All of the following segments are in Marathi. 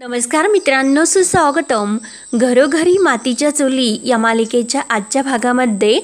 नमस्कार मित्रांनो, सुस्वागतम. घरोघरी मातीच्या चुली या मालिकेच्या आजच्या भागामध्ये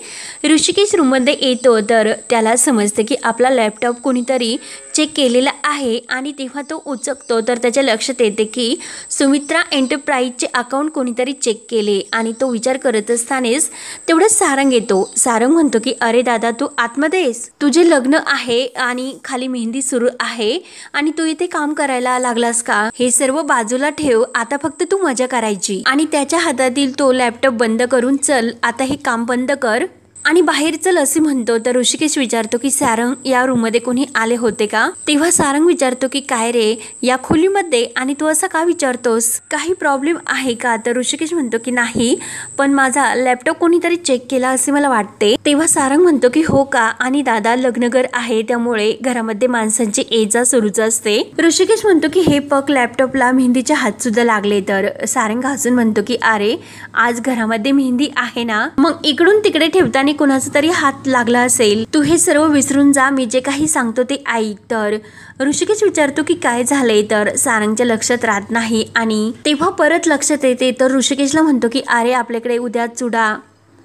ऋषिकेश रूममध्ये येतो तर त्याला समजते की आपला लॅपटॉप कोणीतरी चेक केलेला आहे आणि तेव्हा तो उचकतो तर त्याच्या लक्षात येते की सुमित्रा एंटरप्राइजचे अकाउंट कोणीतरी चेक केले आणि तो विचार करत असतानाच तेवढं सारंग येतो. सारंग म्हणतो की अरे दादा, तू आतमध्ये आहेस, तुझे लग्न आहे आणि खाली मेहंदी सुरू आहे आणि तू इथे काम करायला लागलास का? हे सर्व बाजूला ठेव, आता फक्त तू मजा करायची. आणि त्याच्या हातातील तो लॅपटॉप बंद करून चल आता हे काम बंद कर आणि बाहेर चल असे म्हणतो. तर ऋषिकेश विचारतो की सारंग, या रूम मध्ये कोणी आले होते का? तेव्हा सारंग विचारतो की काय रे, या खोलीमध्ये आणि तू असं का विचारतोस, काही प्रॉब्लेम आहे का? तर ऋषिकेश म्हणतो की नाही, पण माझा लॅपटॉप कोणीतरी चेक केला असे मला वाटते. तेव्हा सारंग म्हणतो की हो का? आणि दादा, लग्नघर आहे त्यामुळे घरामध्ये माणसांची ये जा सुरूच असते. ऋषिकेश म्हणतो की हे पक लॅपटॉपला मेहंदीचे हात सुद्धा लागले. तर सारंग हसून म्हणतो की अरे, आज घरामध्ये मेहंदी आहे ना, मग इकडून तिकडे ठेवताना कोणाचा तरी हात लागला असेल. तू हे सर्व विसरून जा, मी जे काही सांगतो ते ऐक. तर ऋषिकेश विचारतो की काय झालंय? तर सारंगच्या लक्षात राहत नाही आणि तेव्हा परत लक्षात येते. तर ऋषिकेशला म्हणतो की अरे, आपल्याकडे उद्या चुडा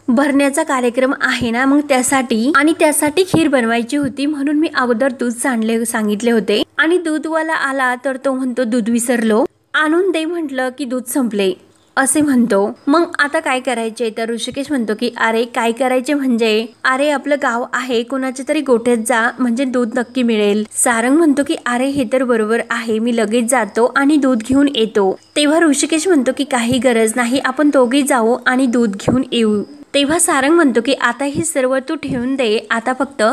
भरण्याचा कार्यक्रम आहे ना, मग त्यासाठी खीर बनवायची होती, म्हणून मी अगोदर दूध सांगितले होते. आणि दूधवाला आला तर तो म्हणतो दूध विसरलो, आणून दे म्हटलं की दूध संपले असे म्हणतो. मग आता काय करायचे? तर ऋषिकेश म्हणतो की अरे, काय करायचे म्हणजे, अरे आपलं गाव आहे, कोणाच्या तरी गोठ्यात जा, म्हणजे दूध नक्की मिळेल. सारंग म्हणतो की अरे, हे तर बरोबर आहे, मी लगेच जातो आणि दूध घेऊन येतो. तेव्हा ऋषिकेश म्हणतो की काही गरज नाही, आपण दोघे जाऊ आणि दूध घेऊन येऊ. तेव्हा सारंग म्हणतो की आता हे सर्व तू ठेवून दे, आता फक्त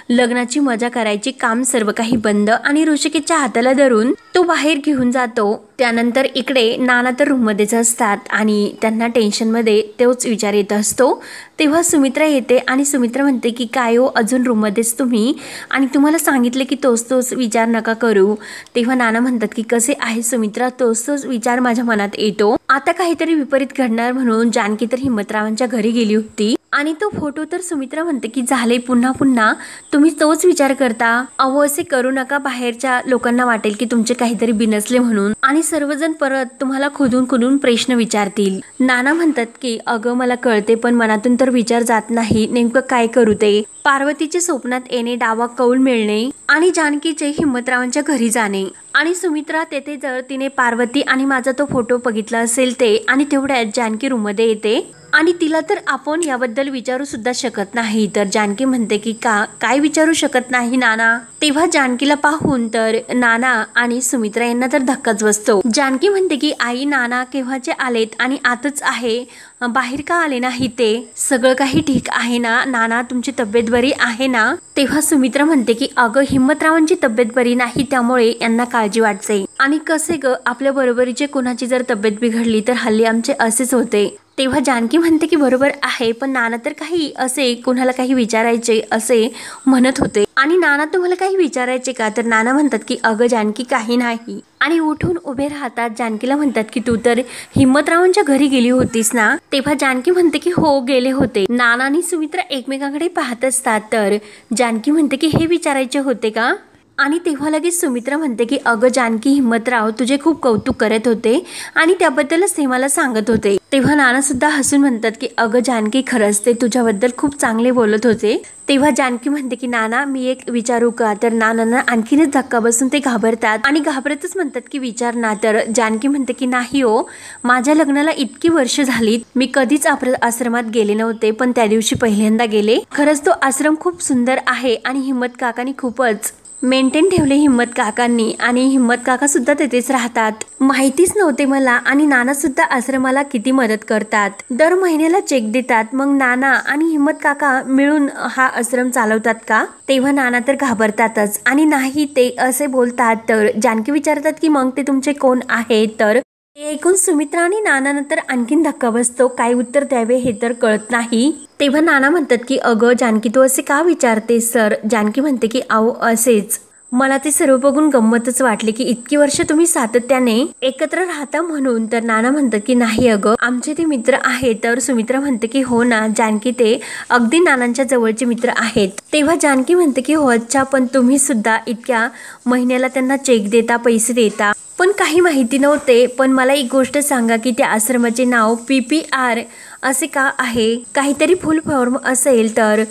लग्नाची मजा करायची, काम सर्व काही बंद. आणि ऋषिकेशच्या हाताला धरून तो बाहेर घेऊन जातो. त्यानंतर इकडे नाना तर रूममध्येच असतात आणि त्यांना टेन्शनमध्ये तोच विचार येत असतो. तेव्हा सुमित्रा येते आणि सुमित्रा म्हणते की काय हो, अजून रूममध्येच तुम्ही, आणि तुम्हाला सांगितले की तोच विचार नका करू. तेव्हा नाना म्हणतात की कसे आहे सुमित्रा, तोच विचार माझ्या मनात येतो. आता काहीतरी विपरीत घडणार म्हणून जानकी तर हिम्मतरावांच्या घरी गेली होती आणि तो फोटो. तर सुमित्रा म्हणते की झाले, पुन्हा तुम्ही तोच विचार करता. अहो, असे करू नका, बाहेरच्या लोकांना वाटेल की तुमचे काहीतरी बिनसले म्हणून आणि सर्वजण परत तुम्हाला खोदून प्रश्न विचारतील. नाना म्हणतात की अगं, मला कळते, पण मनातून तर विचार जात नाही, नेमकं काय करू ते? पार्वतीचे स्वप्नात येणे, डावा कौल मिळणे आणि जानकीचे हिम्मतरावांच्या घरी जाणे. आणि सुमित्रा तेथे जर तिने पार्वती आणि माझा तो फोटो बघितला असेल ते, आणि तेवढ्यात जानकी रूममध्ये येते आणि तिला तर आपण याबद्दल विचारू सुद्धा शकत नाही. तर जानकी म्हणते की काय विचारू शकत नाही नाना? तेव्हा जानकीला पाहून तर नाना आणि सुमित्रा यांना तर धक्काच बसतो. जानकी म्हणते की आई, नाना केव्हाचे आलेत आणि आतच आहे, बाहेर का आले नाही? ते सगळं काही ठीक आहे ना नाना? तुमची तब्येत बरी आहे ना? तेव्हा सुमित्रा म्हणते की अगं, हिम्मतरावांची तब्येत बरी नाही, त्यामुळे यांना काळजी वाटते. आणि कसे ग, आपल्या बरोबरीचे कोणाची जर तब्येत बिघडली तर हल्ली आमचे असेच होते. तेव्हा जानकी म्हणते की बरोबर आहे, पण नाना तर काही असे कोणाला काही विचारायचे असे म्हणत होते. आणि नाना, तुम्हाला काही विचारायचे का? तर नाना म्हणतात की अगं जानकी, काही नाही. आणि उठून उभे राहतात. जानकीला म्हणतात की तू तर हिम्मतरावांच्या घरी गेली होतीस ना? तेव्हा जानकी म्हणते की हो, गेले होते. नाना आणि सुमित्रा एकमेकांकडे पाहत असतात. तर जानकी म्हणते की हे विचारायचे होते का? आणि तेव्हा लगेच सुमित्रा म्हणते की अगं जानकी, हिम्मतराव तुझे खूप कौतुक करत होते आणि त्याबद्दलच ते मला सांगत होते. तेव्हा नाना सुद्धा हसून म्हणतात की अगं जानकी, खरंच ते तुझ्याबद्दल खूप चांगले बोलत होते. तेव्हा जानकी म्हणते की नाना, मी एक विचारू का? तर नानांना आणखीनच धक्का बसून ते घाबरतात आणि घाबरतच म्हणतात की विचार ना. तर जानकी म्हणते की नाही हो, माझ्या लग्नाला इतकी वर्ष झाली, मी कधीच आश्रमात गेले नव्हते, पण त्या दिवशी पहिल्यांदा गेले. खरंच तो आश्रम खूप सुंदर आहे आणि हिम्मत काकांनी खूपच मेंटेन ठेवले, हिम्मत काकांनी. आणि हिम्मत काका सुद्धा तिथेच राहतात, माहितीच नव्हते मला. आणि नाना सुद्धा आश्रमाला किती मदत करतात, दर महिन्याला चेक देतात. मग नाना आणि हिम्मत काका मिळून हा आश्रम चालवतात का? तेव्हा नाना तर घाबरतातच आणि नाही ते असे बोलतात. तर जानकी विचारतात की मग ते तुमचे कोण आहे? तर हे ऐकून सुमित्रा आणि नाना तर आणखीन धक्का बसतो, काय उत्तर द्यावे हे तर कळत नाही. तेव्हा नाना म्हणतात की अगं जानकी, तू असे का विचारतेस? सर जानकी म्हणते की अहो असेच, मला ते सर्व बघून गंमतच वाटले की इतकी वर्ष तुम्ही सातत्याने एकत्र राहता म्हणून. तर नाना म्हणतात की नाही अगं, आमचे ते मित्र आहेत. तर सुमित्रा म्हणते की हो ना जानकी, ते अगदी नानांच्या जवळचे मित्र आहेत. तेव्हा जानकी म्हणते की हो अच्छा, पण तुम्ही सुद्धा इतक्या महिन्याला त्यांना चेक देता, पैसे देता, पण काही माहिती नव्हते. पण मला एक गोष्ट सांगा की त्या आश्रमाचे नाव PPR असे का आहे? काहीतरी फुल फॉर्म असेल तर.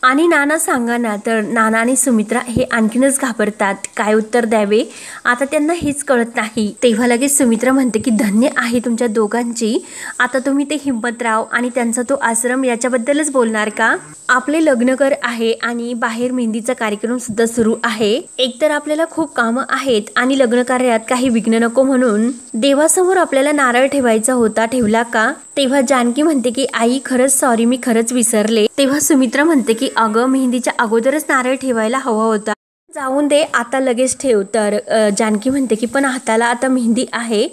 आणि नाना सांगा ना. तर नाना आणि सुमित्रा हे आणखीनच घाबरतात. काय उत्तर द्यावे आता त्यांना हेच कळत नाही. तेव्हा लगेच सुमित्रा म्हणते की धन्य आहे तुमच्या दोघांची. आता तुम्ही ते हिम्मतराव आणि त्यांचा तो आश्रम याच्याबद्दलच बोलणार का? आपले लग्नकर आहे आणि बाहेर मेहंदीचा कार्यक्रम सुद्धा सुरू आहे. एकतर आपल्याला खूप कामं आहेत आणि लग्न कार्यात काही विघ्न नको म्हणून देवासमोर आपल्याला नारळ ठेवायचा होता, ठेवला का? तेव्हा जानकी म्हणते की आई खरंच सॉरी, मी खरंच विसरले. तेव्हा सुमित्रा म्हणते की अगं मेहंदीच्या अगोदरच नारळ ठेवायला हवा होता, जाऊन दे आता लगेच ठेव. तर जानकी म्हणते की पण हाताला आता मेहंदी आहे,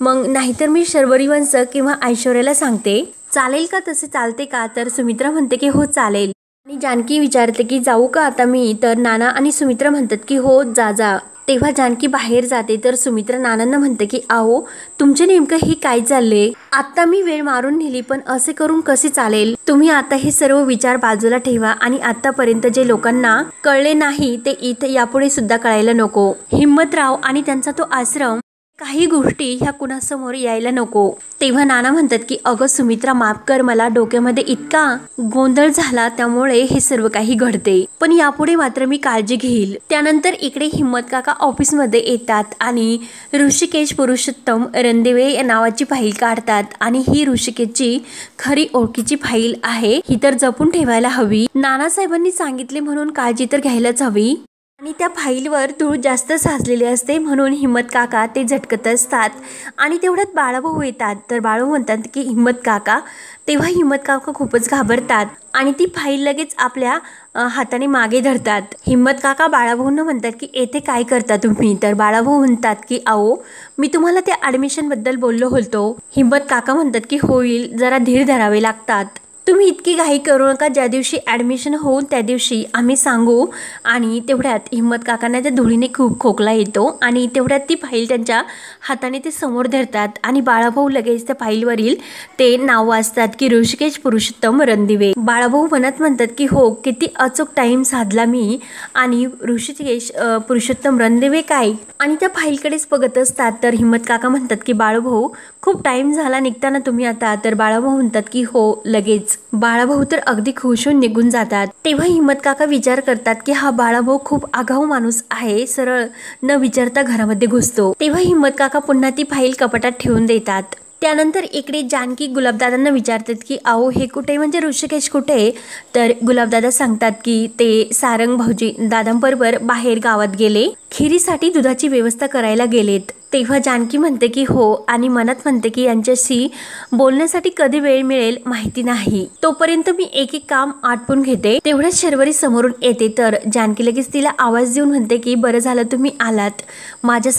मग नाहीतर मी शर्वरी वंश किंवा ऐश्वर्याला सांगते, चालेल का? तसे चालते का? तर सुमित्रा म्हणते की हो चालेल. आणि जानकी विचारते की जाऊ का आता मी? तर नाना आणि सुमित्रा म्हणतात की हो जा जा. तेव्हा जानकी बाहेर जाते तर सुमित्रा नानांना म्हणते की आओ तुमचे नेमकं हे काय चालले? आता मी वेळ मारून नेली पण असे करून कसे चालेल? तुम्ही आता हे सर्व विचार बाजूला ठेवा आणि आतापर्यंत जे लोकांना कळले नाही ते इथे यापुढे सुद्धा कळायला नको. हिम्मतराव आणि त्यांचा तो आश्रम, काही गोष्टी ह्या कुणासमोर यायला नको. तेव्हा नाना म्हणतात की अगं सुमित्रा माफ कर, मला डोक्यामध्ये इतका गोंधळ झाला त्यामुळे हे सर्व काही घडते, पण यापुढे मात्र मी काळजी घेईल. त्यानंतर इकडे हिम्मत काका ऑफिसमध्ये येतात आणि ऋषिकेश पुरुषोत्तम रणदिवे या नावाची फाईल काढतात आणि ही ऋषिकेशची खरी ओळखीची फाईल आहे, ही तर जपून ठेवायला हवी. नानासाहेबांनी सांगितले म्हणून काळजी तर घ्यायलाच हवी. आणि त्या फाईलवर धूळ जास्त साचलेली असते म्हणून हिम्मत काका ते झटकत असतात. आणि तेवढ्यात बाळाभाऊ येतात. तर बाळू म्हणतात की हिम्मत काका. तेव्हा हिम्मत काका खूपच घाबरतात आणि ती फाईल लगेच आपल्या हाताने मागे धरतात. हिम्मत काका बाळाभाऊंना म्हणतात की येथे काय करता तुम्ही? तर बाळाभाऊ म्हणतात की आओ मी तुम्हाला त्या ॲडमिशनबद्दल बोललो होतो. हिम्मत काका म्हणतात की होईल, जरा धीर धरावे लागतात. तुम्ही इतकी घाई करू नका, ज्या दिवशी ॲडमिशन होऊन त्या दिवशी आम्ही सांगू. आणि तेवढ्यात हिम्मत काकांना त्या धुळीने खूप खोकला येतो आणि तेवढ्यात ती फाईल त्यांच्या हाताने ते समोर धरतात आणि बाळाभाऊ लगेच त्या फाईलवरील ते नाव वाचतात की ऋषिकेश पुरुषोत्तम रणदिवे. बाळाभाऊ मनात म्हणतात की हो किती अचूक टाईम साधला मी. आणि ऋषिकेश पुरुषोत्तम रणदिवे काय? आणि त्या फाईलकडेच बघत असतात. तर हिम्मत काका म्हणतात की बाळाभाऊ खूप टाईम झाला, निघताना तुम्ही आता? तर बाळाभाऊ म्हणतात की हो लगेच. बाळाभाऊ तर अगदी खुश होऊन निघून जातात. तेव्हा हिम्मत काका विचार करतात की हा बाळाभाऊ खूप आगाऊ माणूस आहे, सरळ न विचारता घरामध्ये घुसतो. तेव्हा हिम्मत काका पुन्हा ती फाईल कपाटात ठेवून देतात. त्यानंतर इकडे जानकी गुलाबदादांना विचारतात की आओ हे कुठे, म्हणजे ऋषिकेश कुठे? तर गुलाबदादा सांगतात की ते सारंग भाऊजी दादांबरोबर बाहेर गावात गेले, खिरीसाठी दुधाची व्यवस्था करायला गेलेत. तेव्हा जानकी म्हणते की हो आणि मनात म्हणते की यांच्याशी बोलण्यासाठी कधी वेळ मिळेल माहिती नाही, तोपर्यंत मी एक एक काम आटपून घेते. तेवढ्याच शर्वरी समोरून येते. तर जानकी लगेच तिला आवाज देऊन म्हणते की बरं झालं तुम्ही आलात, माझ्या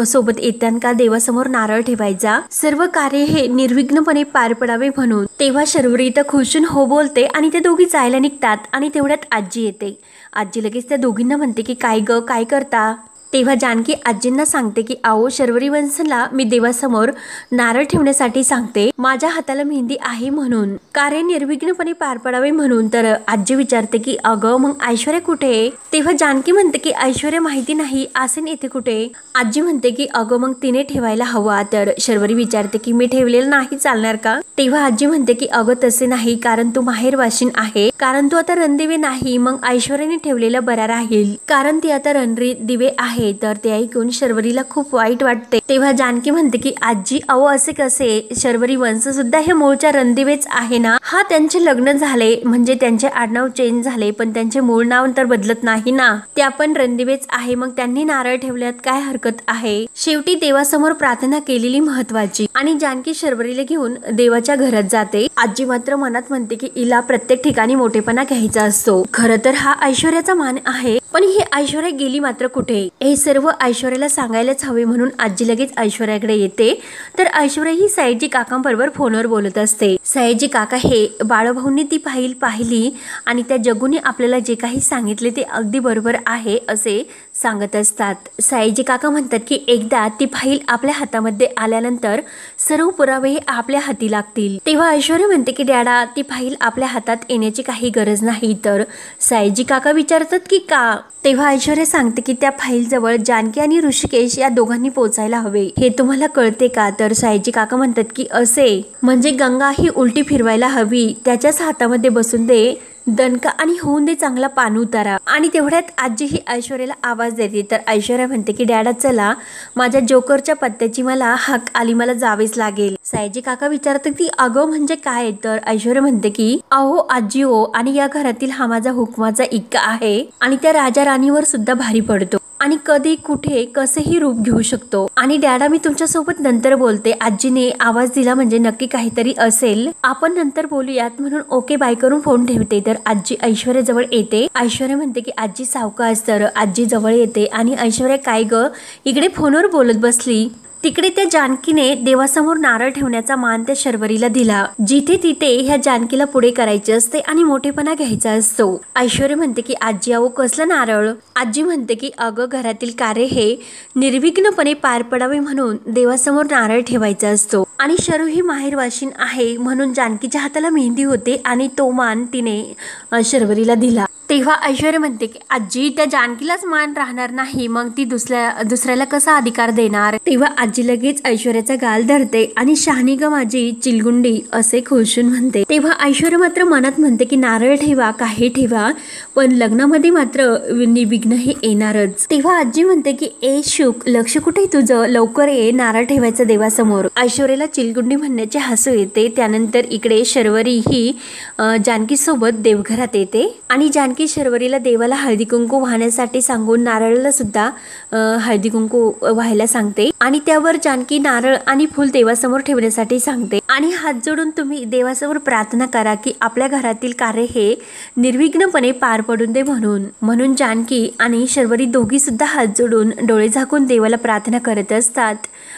सोबत येताना का देवासमोर नारळ ठेवायचा, सर्व कार्य हे निर्विघ्नपणे पार पडावे म्हणून. तेव्हा शर्वरी तर खुशून हो बोलते आणि ते दोघी जायला निघतात. आणि तेवढ्यात आजी येते. आजी लगेच त्या दोघींना म्हणते की काय ग काय करता? तेव्हा जानकी आजींना सांगते की आओ शर्वरी वंशला मी देवासमोर नारळ ठेवण्यासाठी सांगते, माझ्या हाताला मेहंदी आहे म्हणून, कार्य निर्विघ्नपणे पार पडावे म्हणून. तर आजी विचारते की अगं मग ऐश्वर्या कुठे? तेव्हा जानकी म्हणते की ऐश्वर्या माहिती नाही, आसन येथे कुठे? आजी म्हणते की अगं मग तिने ठेवायला हवा. तर शर्वरी विचारते की मी ठेवलेलं नाही, चालणार का? तेव्हा आजी म्हणते की अगं तसे नाही, कारण तू माहेर वाशिन आहे, कारण तू आता रणदिवे नाही, मग ऐश्वर्याने ठेवलेलं बरा राहील, कारण ती आता रणदिवे आहे. तर ते ऐकून शर्वरीला खूप वाईट वाटते. तेव्हा जानकी म्हणते की आजी अहो असे कसे, शर्वरी वंश सुद्धा हे मूळच्या रणदिवेच आहे ना. हा त्यांचे लग्न झाले म्हणजे त्यांचे आडनाव चेंज झाले पण त्यांचे मूळ नाव तर बदलत नाही ना, त्या पण रणदिवेच आहे, मग त्यांनी नारळ ठेवल्यात काय हरकत आहे? शेवटी देवासमोर प्रार्थना केलेली महत्वाची. आणि जानकी शर्वरीला घेऊन देवाच्या घरात जाते. आजी मात्र मनात म्हणते की हिला प्रत्येक ठिकाणी मोठेपणा घ्यायचा असतो, खरं तर हा ऐश्वर्याचा मान आहे, पण ही ऐश्वर्या गेली मात्र कुठे? हे सर्व ऐश्वर्याला सांगायलाच हवे म्हणून आजी लगेच ऐश्वर्याकडे येते. तर ऐश्वर्या ही सयाजी काकांबरोबर फोनवर बोलत असते. सयाजी काका हे बाळाभाऊंनी ती फाईल पाहिली आणि त्या जगूने आपल्याला जे काही सांगितले ते अगदी बरोबर आहे असे सांगत असतात. सायाजी काका म्हणतात की एकदा ती फाईल आपल्या हातामध्ये आल्यानंतर सर्व पुरावे आपल्या हाती लागतील. तेव्हा ऐश्वर्या म्हणते की डॅडा, ती फाईल आपल्या हातात येण्याची काही गरज नाही. तर सायाजी काका विचारतात की का? तेव्हा ऐश्वर्या सांगते की त्या फाईल जवळ जानकी आणि ऋषिकेश या दोघांनी पोहोचायला हवे. हे तुम्हाला कळते का? तर सायाजी काका म्हणतात की असे म्हणजे गंगा ही उलटी फिरवायला हवी, त्याच्याच हातामध्ये बसून दे दणका आणि होऊन दे चांगला पान उतारा. आणि तेवढ्यात आजी ही ऐश्वर्याला आवाज देते. तर ऐश्वर्या म्हणते की डॅडा चला, माझ्या जोकरच्या पत्त्याची मला हाक आली, मला जावेच लागेल. सायाजी काका विचारतात की अगं म्हणजे काय? तर ऐश्वर्या म्हणते की अहो आजी हो, आणि या घरातील हा माझा हुकमाचा इक्का आहे आणि त्या राजा राणीवर सुद्धा भारी पडतो आणि कधी कुठे कसेही रूप घेऊ शकतो. आणि डॅडा मी तुमच्या सोबत नंतर बोलते. आजीने आवाज दिला म्हणजे नक्की काहीतरी असेल, आपण नंतर बोलूयात म्हणून ओके बाय करून फोन ठेवते. तर आजी ऐश्वर्या जवळ येते. ऐश्वर्या म्हणते की आजी सावकाश. तर आजी जवळ येते आणि ऐश्वर्या काय ग इकडे फोनवर बोलत बसली? तिकडे त्या जानकीने देवासमोर नारळ ठेवण्याचा मान त्या शर्वरीला दिला. जिथे तिथे ह्या जानकीला पुढे करायचे असते आणि मोठेपणा घ्यायचा असतो. ऐश्वर्या म्हणते की आजी अहो कसलं नारळ? आजी म्हणते की अगं घरातील कार्य हे निर्विघ्नपणे पार पडावे म्हणून देवासमोर नारळ ठेवायचा असतो आणि शरू ही माहेरवाशीन आहे म्हणून जानकीच्या हाताला मेहंदी होते आणि तो मान तिने शर्वरीला दिला. तेव्हा ऐश्वर्या म्हणते की आजी त्या जानकीलाच मान राहणार नाही, मग ती दुसऱ्याला कसा अधिकार देणार? तेव्हा आजी लगेच ऐश्वर्याचा गाल धरते आणि शहाणी ग माझी चिलगुंडी असे खुशून म्हणते. तेव्हा ऐश्वर्या मात्र मनात म्हणते की नारळ ठेवा काही ठेवा, पण लग्नामध्ये मात्र निर्विघ्न हे येणारच. तेव्हा आजी म्हणते की ए शुक, लक्ष कुठे तुझं, लवकर ये, नारळ ठेवायचं देवासमोर. ऐश्वर्याला चिलगुंडी म्हणण्याचे हसू येते. त्यानंतर इकडे शर्वरी ही जानकी सोबत देवघरात येते आणि जानकी शर्वरीला देवाला हळदी कुंकू वाहण्यासाठी सांगून नारळाला सुद्धा हळदी कुंकू व्हायला सांगते आणि त्यावर जानकी नारळ आणि फुल देवासमोर ठेवण्यासाठी सांगते आणि हात जोडून तुम्ही देवासमोर प्रार्थना करा की आपल्या घरातील कार्य हे निर्विघ्नपणे पार पडून दे म्हणून जानकी आणि शर्वरी दोघी सुद्धा हात जोडून डोळे झाकून देवाला प्रार्थना करत असतात.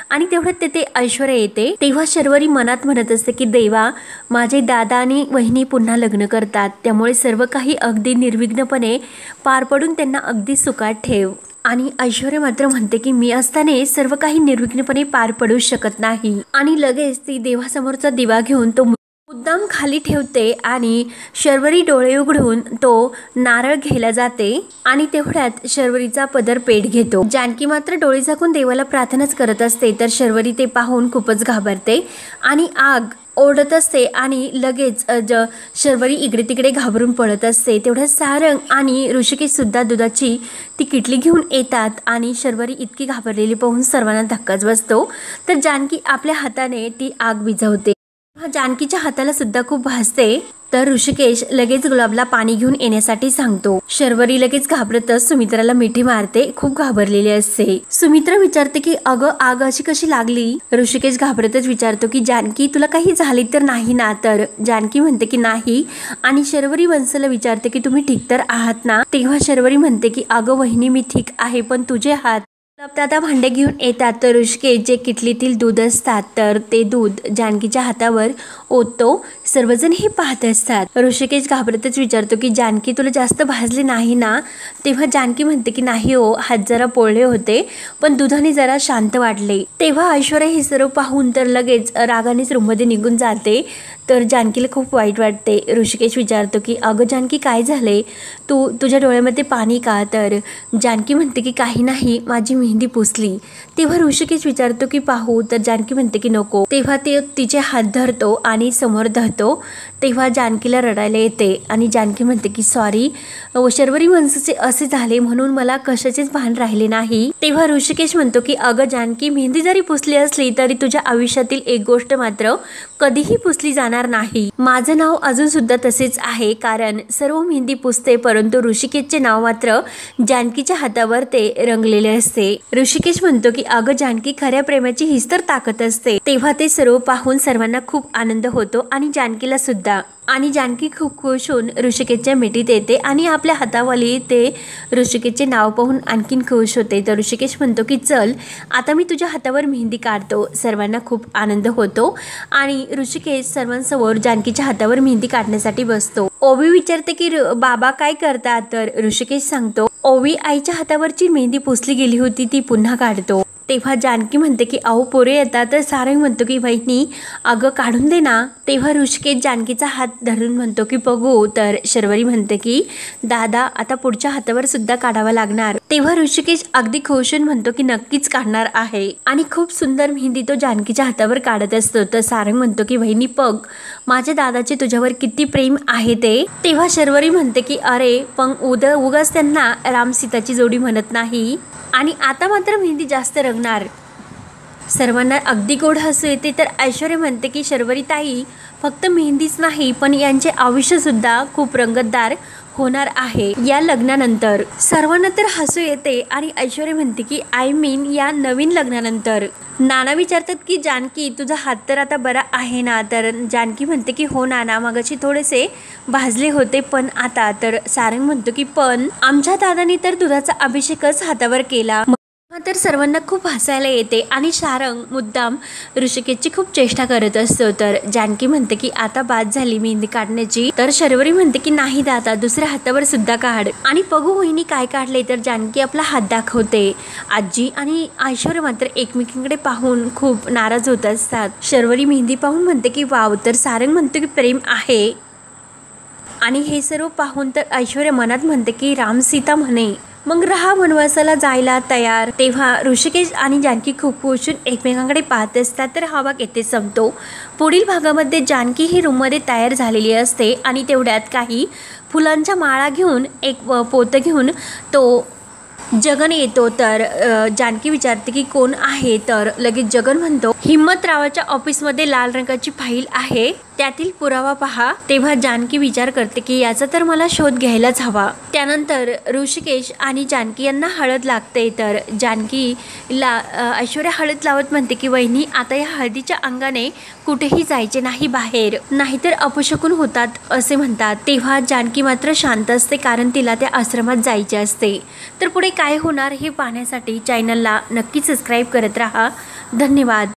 आणि तेवढ्यात तेथे ऐश्वर्या येते. तेव्हा शर्वरी मनात म्हणत असते की देवा, माझे दादा आणि वहिनी पुन्हा लग्न करतात, त्यामुळे सर्व काही अगदी निर्विघ्नपणे पार पडून त्यांना अगदी सुखात ठेव. आणि ऐश्वर्या मात्र म्हणते की मी असताना सर्व काही निर्विघ्नपणे पार पडू शकत नाही. आणि लगेच ती देवासमोरचा दिवा घेऊन तो मुद्दाम खाली ठेवते आणि शर्वरी डोळे उघडून तो नारळ घ्यायला जाते आणि तेवढ्यात शर्वरीचा पदर पेट घेतो. जानकी मात्र डोळे झाकून देवाला प्रार्थनाच करत असते. तर शर्वरी ते पाहून खूपच घाबरते आणि आग ओढत असते आणि लगेच शर्वरी इकडे तिकडे घाबरून पळत असते. तेवढ्यात सारंग आणि ऋषिकेश सुद्धा दुधाची ती किटली घेऊन येतात आणि शर्वरी इतकी घाबरलेली पाहून सर्वांना धक्काच बसतो. तर जानकी आपल्या हाताने ती आग विझवते. जानकीच्या हाताला सुद्धा खूप भासते. तर ऋषिकेश लगेच गुलाबला पाणी घेऊन येण्यासाठी सांगतो. शर्वरी लगेच घाबरतच सुमित्राला मिठी मारते, खूप घाबरलेली असते. सुमित्रा विचारते की अगं आग अशी कशी लागली? ऋषिकेश घाबरतच विचारतो की जानकी तुला काही झाली तर नाही ना? तर जानकी म्हणते की नाही. आणि शर्वरी वंशला विचारते की तुम्ही ठीक तर आहात ना? तेव्हा शर्वरी म्हणते की अगं वहिनी मी ठीक आहे, पण तुझे हात. दादा भांडे घेऊन येतात. तर ऋषिकेश जे किटलीतील दूध असतात तर ते दूध जानकीच्या हातावर ओततो. सर्वजण हे पाहत असतात. ऋषिकेश घाबरतच विचारतो की जानकी तुला जास्त भाजले नाही ना? तेव्हा जानकी म्हणते की नाही हो, हात जरा पोळले होते, पण दुधाने जरा शांत वाटले. तेव्हा ऐश्वर्या हे सर्व पाहून तर लगेच रागानेच रूममध्ये निघून जाते. तर जानकीला खूप वाईट वाटते. ऋषिकेश विचारतो की अगं जानकी काय झाले, तुझ्या डोळ्यामध्ये पाणी का? तर जानकी म्हणते की काही नाही, माझी मेहंदी पुसली. तेव्हा ऋषिकेश विचारतो की पाहू? तर जानकी म्हणते की नको. तेव्हा ते तिचे हात धरतो आणि समोर धरतो. तेव्हा जानकीला रडायला येते आणि जानकी म्हणते की सॉरी, शर्वरी वंशचे असे झाले म्हणून मला कशाचेच भान राहिले नाही. तेव्हा ऋषिकेश म्हणतो की अगं जानकी, मेहंदी जरी पुसली असली तरी तुझ्या आयुष्यातील एक गोष्ट मात्र कधीही पुसली जाणार नाही. माझं नाव अजून सुद्धा तसेच आहे, कारण सर्व मेहंदी पुसते परंतु ऋषिकेशचे नाव मात्र जानकीच्या हातावर ते रंगलेले असते. ऋषिकेश म्हणतो की अगं जानकी, खऱ्या प्रेमाची हीच तर ताकद असते. तेव्हा ते सर्व पाहून सर्वांना खूप आनंद होतो आणि जानकीला सुद्धा. आणि जानकी खूप खुश होऊन ऋषिकेशच्या मिठीत येते आणि आपल्या हातावाली ते ऋषिकेशचे नाव पाहून आणखीन खुश होते. तर ऋषिकेश म्हणतो की चल आता मी तुझ्या हातावर मेहंदी काढतो. सर्वांना खूप आनंद होतो आणि ऋषिकेश सर्वांसमोर जानकीच्या हातावर मेहंदी काढण्यासाठी बसतो. ओबी विचारते की बाबा काय करतात? तर ऋषिकेश सांगतो ओवी आईच्या हातावरची मेहंदी पुसली गेली होती ती पुन्हा काढतो। तेव्हा जानकी म्हणते की अहो पोरे येतात, तर सारंग म्हणतो की वहिनी अगं काढून दे ना। तेव्हा ऋषिकेश जानकीचा हात धरून म्हणतो की बघू, तर शर्वरी म्हणते की दादा आता पुढच्या हातावर सुद्धा काढावा लागणार। तेव्हा ऋषिकेश अगदी खुश होऊन म्हणतो की नक्कीच काढणार आहे आणि खूप सुंदर मेहंदी तो जानकीच्या हातावर काढत असतो। तर सारंग म्हणतो की वहिनी बघ माझ्या दादाचे तुझ्यावर किती प्रेम आहे ते। तेव्हा शर्वरी म्हणते की अरे पण उगाच त्यांना राम सीताची जोडी म्हणत नाही आणि आता मात्र मेहंदी जास्त रंगणार। सर्वांना अगदी गोड हसू येते। तर ऐश्वर्या म्हणते की शर्वरी ताई फक्त मेहंदीच नाही पण यांचे आयुष्य सुद्धा खूप रंगतदार होणार आहे या लग्नानंतर। सर्वांना तर हसू येते आणि ऐश्वर्या म्हणते की आय मीन या नवीन लग्नानंतर। नाना विचारतात की जानकी तुझा हात तर आता बरा आहे ना। तर जानकी म्हणते की हो नाना मगाशी थोडेसे भाजले होते पण आता। तर सारंग म्हणतो की पण आमच्या दादानी तर दुधाचा अभिषेकच हातावर केला। तर सर्वांना खूप हसायला येते आणि सारंग मुद्दाम ऋषिकेशची खूप चेष्टा करत असतो। तर जानकी म्हणते की आता बाद झाली मेहंदी काढण्याची। तर शर्वरी म्हणते की नाही दादा दुसऱ्या हातावर सुद्धा काढ आणि बघू वहिनी काय काढले। तर जानकी आपला हात दाखवते। आजी आणि ऐश्वर्या मात्र एकमेकींकडे पाहून खूप नाराज होत असतात। शर्वरी मेहंदी पाहून म्हणते की वाव। तर सारंग म्हणतो की प्रेम आहे आणि हे सर्व पाहून तर ऐश्वर्या मनात म्हणते की राम सीता म्हणे मग रहा वनवासाला जायला तयार। तेव्हा ऋषिकेश आणि जानकी खूप खुश एकमेकांकडे पाहत असतात। तर हा भाग येथे संपतो। पुढील भागामध्ये जानकी ही रूममध्ये तयार झालेली असते आणि तेवढ्यात काही फुलांच्या माळा घेऊन एक पोतं घेऊन तो जगन येतो। तर जानकी विचारते की कोण आहे। तर लगेच जगन म्हणतो हिम्मतरावाच्या ऑफिसमध्ये लाल रंगाची फाईल आहे त्यातील पुरावा पहा। तेव्हा जानकी विचार करते की याचा तर मला शोध घ्यायलाच हवा। त्यानंतर ऋषिकेश आणि जानकी यांना हळद लागते। तर जानकीला ऐश्वर्या हळद लावत म्हणते की वहिनी आता या हळदीच्या अंगाने कुठेही जायचे नाही बाहेर, नाहीतर अपशकुन होतात असे म्हणतात। तेव्हा जानकी मात्र शांत असते कारण तिला त्या आश्रमात जायचे असते। तर पुढे काय होणार हे पाहण्यासाठी चॅनलला नक्की सबस्क्राईब करत राहा। धन्यवाद।